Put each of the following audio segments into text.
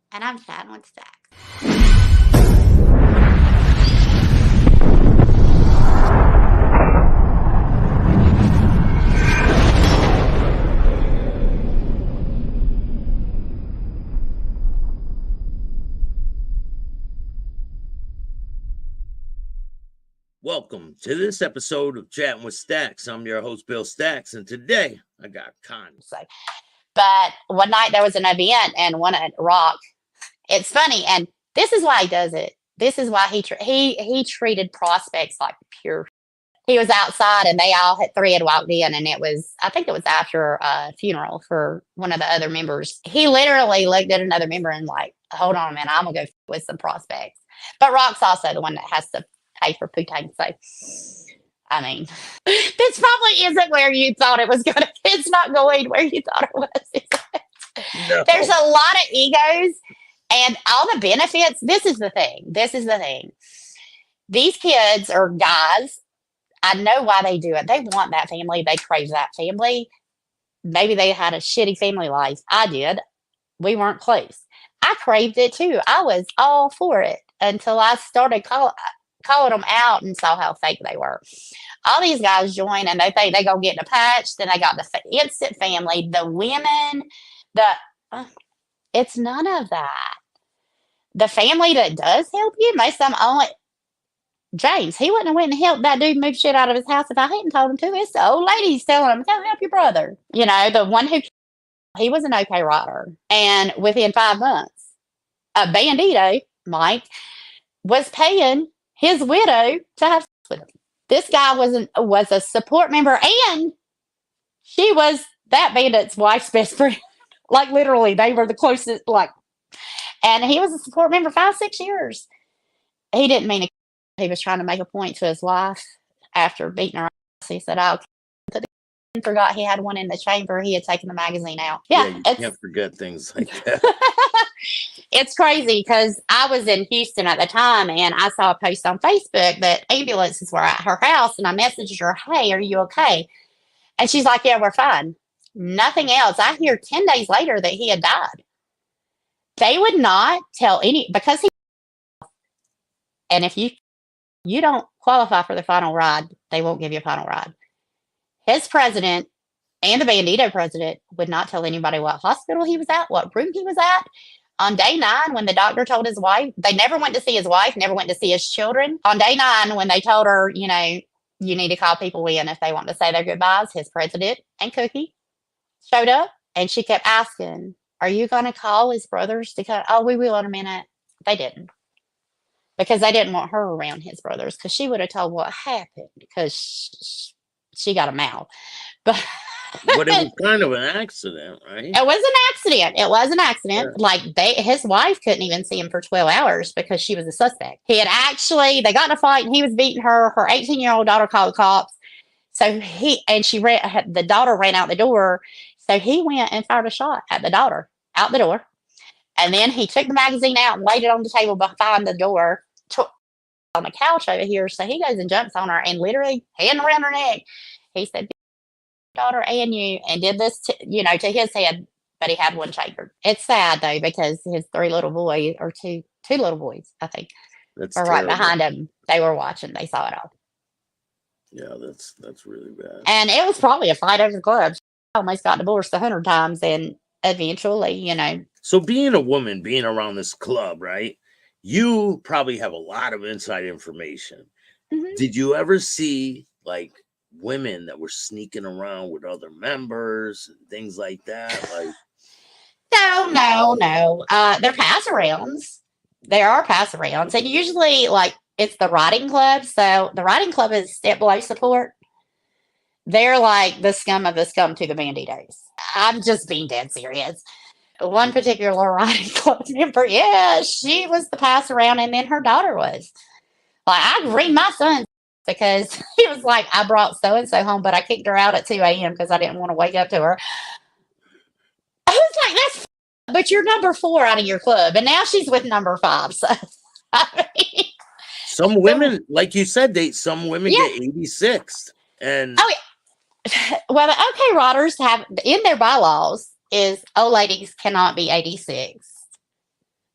And I'm chatting with Staxx. Welcome to this episode of Chatting with Staxx. I'm your host, Bill Staxx, and today I got Connie. But one night there was an event and one at Rock. It's funny, and this is why he does it. This is why he treated prospects like pure. He was outside, and they all had three had walked in, and I think it was after a funeral for one of the other members. He literally looked at another member and like, hold on a minute, I'm gonna go with some prospects. But Rock's also the one that has to pay for poutine. So, I mean, this probably isn't where you thought it was going to. It's not going where you thought it was. No. There's a lot of egos and all the benefits. This is the thing. These kids or guys, I know why they do it. They want that family. They crave that family. Maybe they had a shitty family life. I did. We weren't close. I craved it too. I was all for it until I started calling them out and saw how fake they were. All these guys join and they think they go get the patch. Then they got the instant family, the women, it's none of that. The family that does help you, most of them only. James, he wouldn't have went and helped that dude move shit out of his house if I hadn't told him to. It's the old lady's telling him, go help your brother. You know, the one who, he was an okay rider. And within 5 months, a bandito, Mike, was paying his widow to have sex with him. This guy was a support member, and she was that bandit's wife's best friend. Like literally, they were the closest. And he was a support member 5-6 years. He didn't mean it. He was trying to make a point to his wife after beating her ass. He said, "Oh, forgot he had one in the chamber. He had taken the magazine out." Yeah, you can't forget things like that. It's crazy because I was in Houston at the time and I saw a post on Facebook that ambulances were at her house, and I messaged her, "Hey, are you okay?" And she's like, "Yeah, we're fine." Nothing else. I hear 10 days later that he had died. They would not tell because and if you don't qualify for the final ride, they won't give you a final ride. His president and the bandito president would not tell anybody what hospital he was at, what room he was at. On day 9, when the doctor told his wife, they never went to see his wife, never went to see his children. On day 9, when they told her, you know, you need to call people in if they want to say their goodbyes, his president and Cookie showed up, and she kept asking, "Are you going to call his brothers to come?" "Oh, we will in a minute." They didn't. Because they didn't want her around his brothers, because she would have told what happened, because she got a mouth. But it was kind of an accident, right? It was an accident. Yeah. Like his wife couldn't even see him for 12 hours because she was a suspect. They got in a fight and he was beating her. Her 18-year-old daughter called the cops. So the daughter ran out the door. So he went and fired a shot at the daughter out the door. And then he took the magazine out and laid it on the table behind the door on the couch over here. So he goes and jumps on her and literally hand around her neck. He said, "Daughter and you," and did this to his head, but he had one chambered. It's sad though, because his 3 little boys, or two little boys, I think, were right behind him. They were watching. They saw it all. Yeah, that's really bad. And it was probably a fight over the club. She almost got divorced 100 times, and eventually, So being a woman, being around this club, right? You probably have a lot of inside information. Mm-hmm. Did you ever see like women that were sneaking around with other members and things like that? Like, no. They're pass arounds. There are pass arounds, and usually, it's the riding club. So the riding club is step below support. They're like the scum of the scum to the banditos. I'm just being dead serious. One particular riding club member, yeah, she was the pass around, and then her daughter was. Like, I agree, my son, because he was like, "I brought so and so home, but I kicked her out at 2 a.m. because I didn't want to wake up to her." I was like, "That's but you're number 4 out of your club, and now she's with number 5." So, I mean, some women, like you said, some women get 86th, and well, the OK Riders have in their bylaws is old ladies cannot be 86.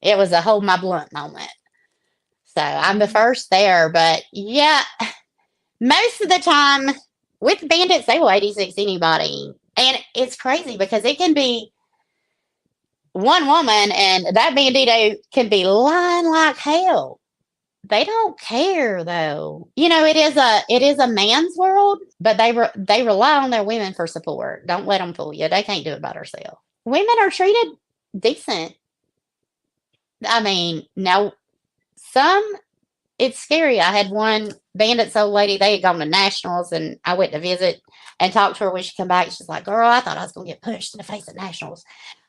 It was a hold my blunt moment. So I'm the first there. But yeah, most of the time with bandits, they will 86 anybody. And it's crazy because it can be one woman and that bandito can be lying like hell. They don't care though. You know, it is a man's world, but they rely on their women for support. Don't let them fool you. They can't do it by themselves. Women are treated decent. I mean, now some it's scary. I had one bandits old lady. They had gone to nationals, and I went to visit and talk to her when she come back. She's like, "Girl, I thought I was gonna get punched in the face at nationals."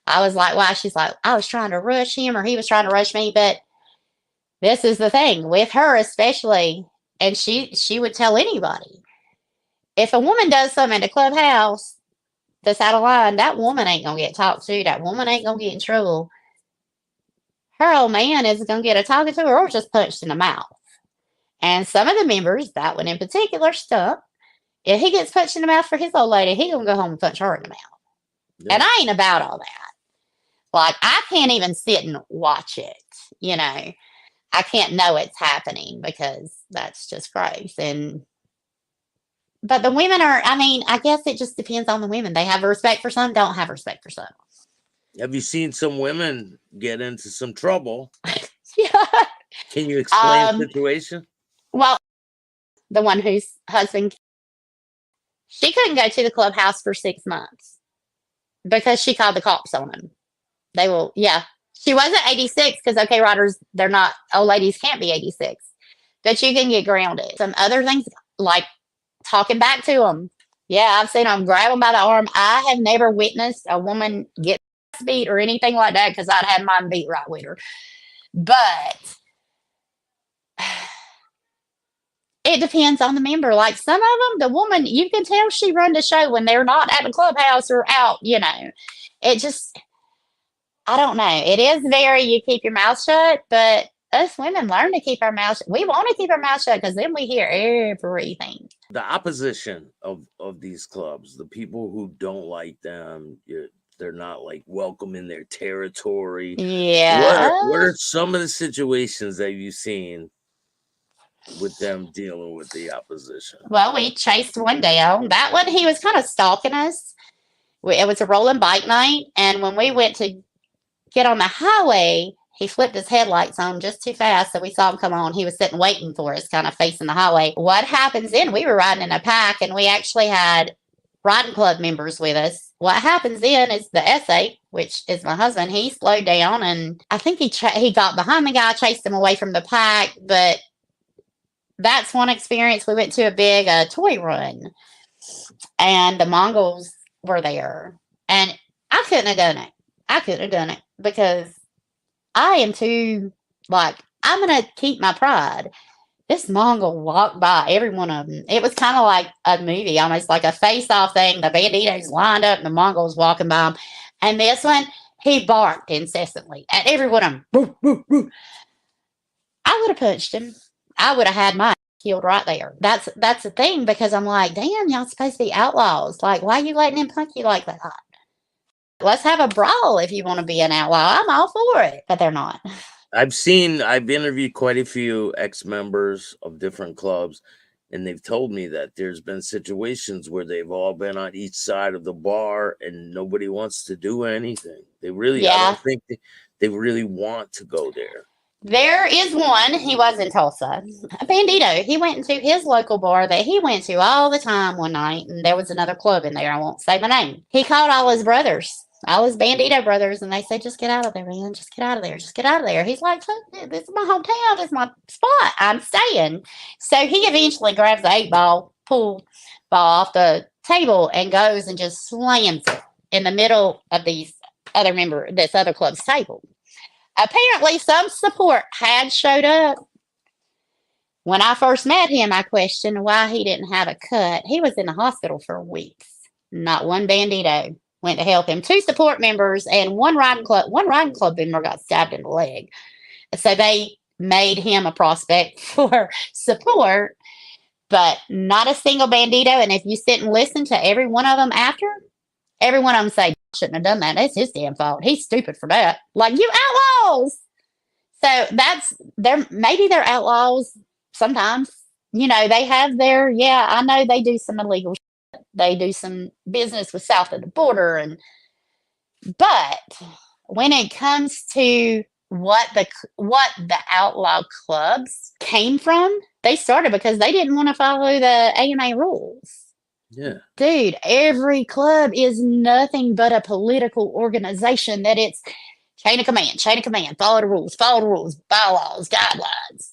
I was like, "Why?" She's like, "I was trying to rush him, or he was trying to rush me." But this is the thing with her, especially, and she would tell anybody if a woman does something in the clubhouse that's out of line, that woman ain't gonna get talked to. That woman ain't gonna get in trouble. Her old man is gonna get a talking to her or just punched in the mouth. And some of the members, that one in particular, stuck. If he gets punched in the mouth for his old lady, he gonna go home and punch her in the mouth. Yep. And I ain't about all that. Like I can't even sit and watch it. You know, I can't know it's happening because that's just gross. But the women are. I mean, I guess it just depends on the women. They have respect for some, don't have respect for some. Have you seen some women get into some trouble? Yeah. Can you explain the situation? Well, the one whose husband, she couldn't go to the clubhouse for 6 months because she called the cops on him. They will, yeah. She wasn't 86 because, okay, riders, they're not, old ladies can't be 86. But you can get grounded. Some other things like talking back to them. Yeah, I've seen them grab them by the arm. I have never witnessed a woman get beat or anything like that because I'd had mine beat right with her. But it depends on the member. Like some of them, the woman, you can tell she run the show when they're not at the clubhouse or out, you know. It just, I don't know. It is very, you keep your mouth shut, but us women learn to keep our mouth shut. We want to keep our mouth shut because then we hear everything. The opposition of these clubs, the people who don't like them, they're not like welcome in their territory. Yeah. What are some of the situations that you've seen with them dealing with the opposition? Well, we chased one down. That one, he was kind of stalking us. It was a rolling bike night, and when we went to get on the highway, he flipped his headlights on just too fast, so we saw him come on. He was sitting waiting for us, kind of facing the highway. What happens then? We were riding in a pack, and we actually had riding club members with us. What happens then is the SA, which is my husband, he slowed down, and I think he got behind the guy, chased him away from the pack, but that's one experience. We went to a big toy run, and the Mongols were there, and I couldn't have done it. I couldn't have done it because I am too, like, I'm going to keep my pride. This Mongol walked by every one of them. It was kind of like a movie, almost like a face-off thing. The banditos lined up and the Mongols walking by them. And this one, he barked incessantly at every one of them. Boo, boo, boo. I would have punched him. I would have had mine killed right there. That's the thing because I'm like, damn, y'all supposed to be outlaws. Like, why are you letting him punk you like that? Let's have a brawl if you want to be an outlaw. I'm all for it, but they're not. I've interviewed quite a few ex-members of different clubs, and they've told me that there's been situations where they've all been on each side of the bar and nobody wants to do anything. They really, I don't think they really want to go there. There is one, he was in Tulsa, a bandito. He went into his local bar that he went to all the time one night, and there was another club in there. I won't say my name. He called all his brothers, all his bandito brothers, and they said, just get out of there, man. Just get out of there. Just get out of there. He's like, this is my hometown. This is my spot. I'm staying. So he eventually grabs the 8-ball pool ball off the table and goes and just slams it in the middle of this other club's table. Apparently, some support had showed up. When I first met him, I questioned why he didn't have a cut. He was in the hospital for weeks. Not one bandito went to help him. 2 support members and one riding club member got stabbed in the leg. So they made him a prospect for support, but not a single bandito. And if you sit and listen to every one of them after, every one of them say, shouldn't have done that. That's his damn fault. He's stupid for that. Like, you outlaws. So that's maybe they're outlaws sometimes. You know, they have their, yeah, I know they do some illegal shit. They do some business with south of the border, and but when it comes to what the outlaw clubs came from, they started because they didn't want to follow the AMA rules. Yeah. Dude, every club is nothing but a political organization that it's chain of command, follow the rules, bylaws, guidelines.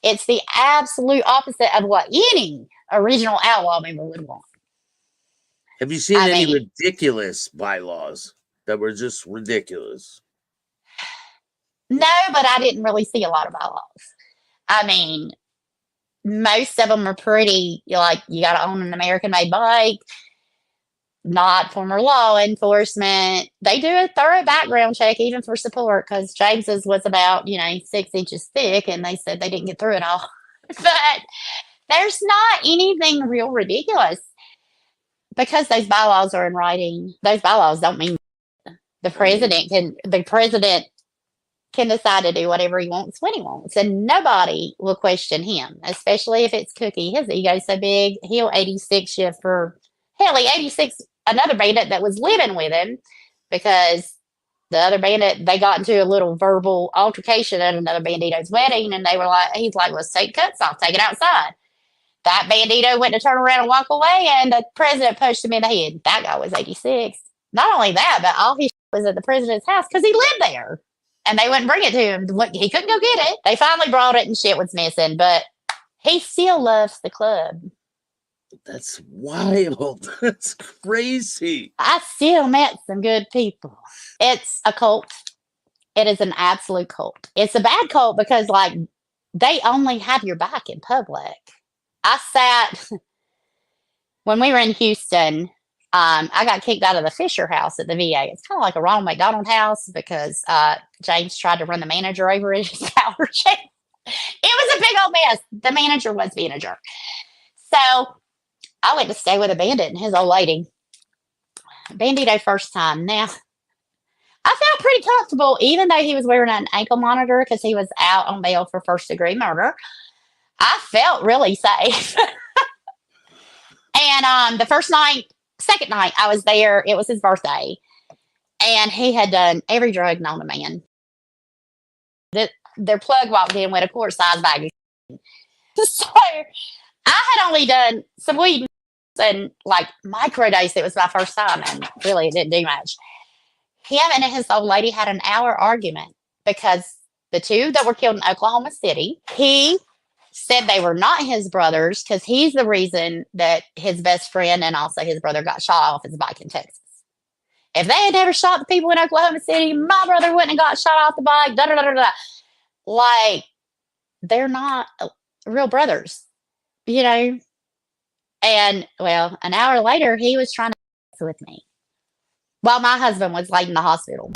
It's the absolute opposite of what any original outlaw member would want. Have you seen I any mean, ridiculous bylaws that were just ridiculous? no, but I didn't really see a lot of bylaws. I mean, most of them are pretty, like, you got to own an American made bike, not former law enforcement. They do a thorough background check, even for support, because James's was about, 6 inches thick, and they said they didn't get through it all. But there's not anything real ridiculous because those bylaws are in writing. Those bylaws don't mean the president can decide to do whatever he wants when he wants, and nobody will question him, especially if it's Cookie. His ego's so big, he'll 86 you for hell. He 86 another bandit that was living with him because the other bandit, they got into a little verbal altercation at another bandito's wedding, and they were like, he's like, let's take cuts off, take it outside. That bandito went to turn around and walk away, and the president punched him in the head. That guy was 86. Not only that, but all his was at the president's house because he lived there. And they wouldn't bring it to him. He couldn't go get it. They finally brought it and shit was missing, but he still loves the club. That's wild. That's crazy. I still met some good people. It's a cult. It is an absolute cult. It's a bad cult because, like, they only have your back in public. I sat, when we were in Houston, I got kicked out of the Fisher house at the VA. It's kind of like a Ronald McDonald house because James tried to run the manager over in his power chair. It was a big old mess. The manager was being a jerk. So I went to stay with a bandit and his old lady. Bandito first time. Now, I felt pretty comfortable, even though he was wearing an ankle monitor because he was out on bail for first-degree murder. I felt really safe. And the second night I was there, it was his birthday, and he had done every drug known to man. Their plug walked in with a quart-sized bag of so I had only done some weed and like microdose. It was my first time, and really it didn't do much. Him and his old lady had an hour argument because the two that were killed in Oklahoma City, he said they were not his brothers because he's the reason that his best friend and also his brother got shot off his bike in Texas. If they had never shot the people in Oklahoma City, my brother wouldn't have got shot off the bike. Da, da, da, da, da. Like, they're not real brothers, And, well, an hour later, he was trying to with me while my husband was laid in the hospital.